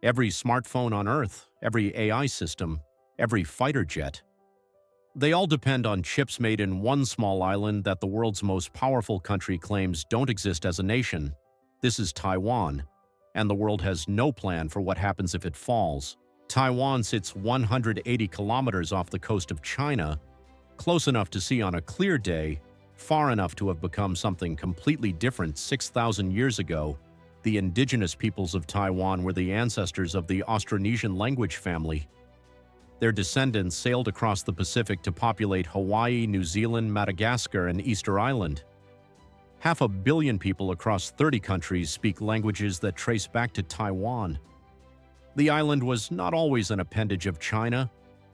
Every smartphone on Earth, every AI system, every fighter jet. They all depend on chips made in one small island that the world's most powerful country claims don't exist as a nation. This is Taiwan, and the world has no plan for what happens if it falls. Taiwan sits 180 kilometers off the coast of China, close enough to see on a clear day, far enough to have become something completely different 6,000 years ago. The indigenous peoples of Taiwan were the ancestors of the Austronesian language family. Their descendants sailed across the Pacific to populate Hawaii, New Zealand, Madagascar, and Easter Island. 500 million people across 30 countries speak languages that trace back to Taiwan. The island was not always an appendage of China.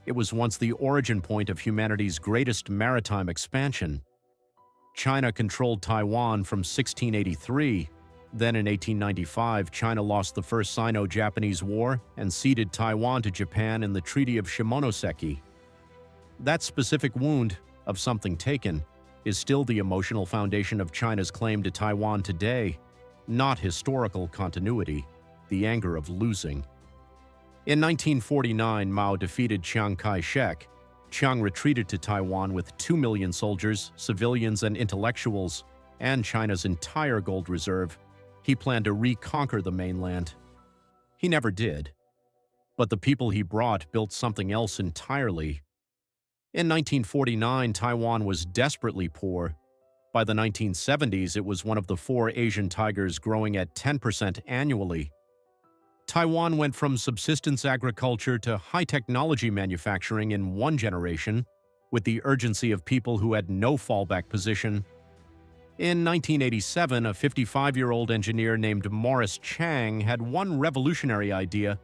It was once the origin point of humanity's greatest maritime expansion. China controlled Taiwan from 1683. Then in 1895, China lost the First Sino-Japanese War and ceded Taiwan to Japan in the Treaty of Shimonoseki. That specific wound, of something taken, is still the emotional foundation of China's claim to Taiwan today, not historical continuity, the anger of losing. In 1949, Mao defeated Chiang Kai-shek. Chiang retreated to Taiwan with 2 million soldiers, civilians, and intellectuals, and China's entire gold reserve. He planned to reconquer the mainland. He never did. But the people he brought built something else entirely. In 1949, Taiwan was desperately poor. By the 1970s, it was one of the 4 Asian tigers growing at 10% annually. Taiwan went from subsistence agriculture to high-technology manufacturing in one generation, with the urgency of people who had no fallback position. In 1987, a 55-year-old engineer named Morris Chang had one revolutionary idea.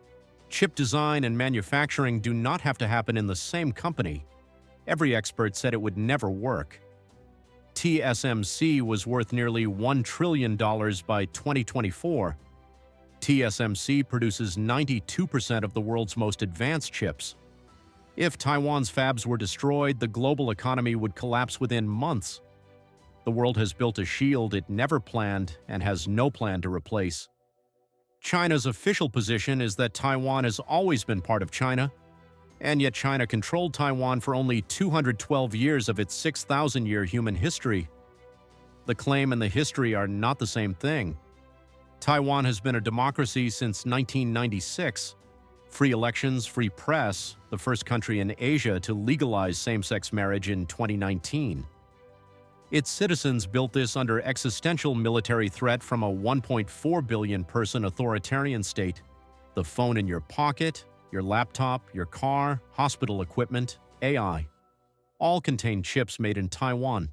Chip design and manufacturing do not have to happen in the same company. Every expert said it would never work. TSMC was worth nearly $1 trillion by 2024. TSMC produces 92% of the world's most advanced chips. If Taiwan's fabs were destroyed, the global economy would collapse within months. The world has built a shield it never planned and has no plan to replace. China's official position is that Taiwan has always been part of China, and yet China controlled Taiwan for only 212 years of its 6,000-year human history. The claim and the history are not the same thing. Taiwan has been a democracy since 1996. Free elections, free press, the first country in Asia to legalize same-sex marriage in 2019. Its citizens built this under existential military threat from a 1.4 billion-person authoritarian state. The phone in your pocket, your laptop, your car, hospital equipment, AI, all contain chips made in Taiwan.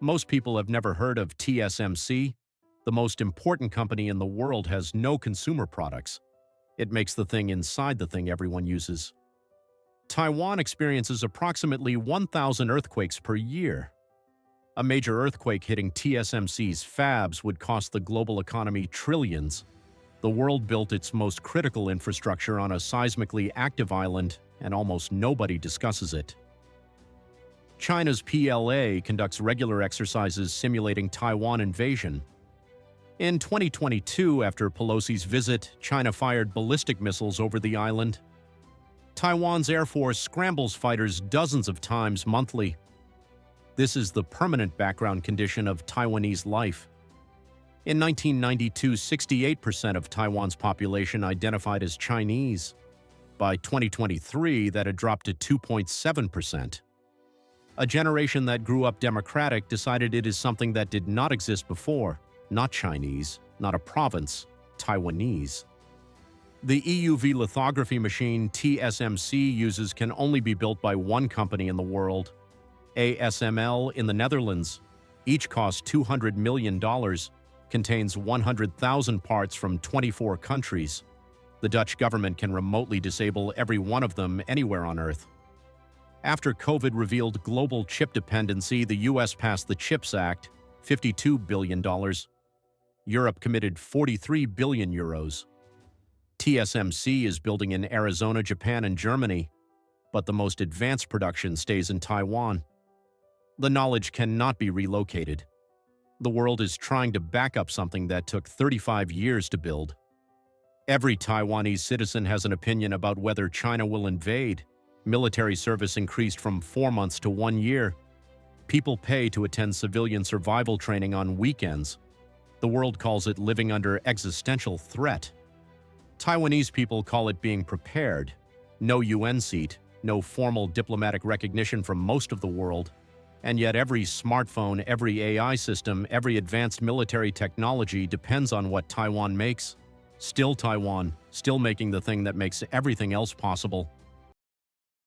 Most people have never heard of TSMC. The most important company in the world has no consumer products. It makes the thing inside the thing everyone uses. Taiwan experiences approximately 1,000 earthquakes per year. A major earthquake hitting TSMC's fabs would cost the global economy trillions. The world built its most critical infrastructure on a seismically active island, and almost nobody discusses it. China's PLA conducts regular exercises simulating Taiwan invasion. In 2022, after Pelosi's visit, China fired ballistic missiles over the island. Taiwan's Air Force scrambles fighters dozens of times monthly. This is the permanent background condition of Taiwanese life. In 1992, 68% of Taiwan's population identified as Chinese. By 2023, that had dropped to 2.7%. A generation that grew up democratic decided it is something that did not exist before, not Chinese, not a province, Taiwanese. The EUV lithography machine TSMC uses can only be built by one company in the world, ASML in the Netherlands. Each costs $200 million, contains 100,000 parts from 24 countries. The Dutch government can remotely disable every one of them anywhere on Earth. After COVID revealed global chip dependency, the US passed the CHIPS Act, $52 billion. Europe committed 43 billion euros. TSMC is building in Arizona, Japan, and Germany, but the most advanced production stays in Taiwan. The knowledge cannot be relocated. The world is trying to back up something that took 35 years to build. Every Taiwanese citizen has an opinion about whether China will invade. Military service increased from 4 months to 1 year. People pay to attend civilian survival training on weekends. The world calls it living under existential threat. Taiwanese people call it being prepared. No UN seat, no formal diplomatic recognition from most of the world. And yet every smartphone, every AI system, every advanced military technology depends on what Taiwan makes. Still Taiwan, still making the thing that makes everything else possible.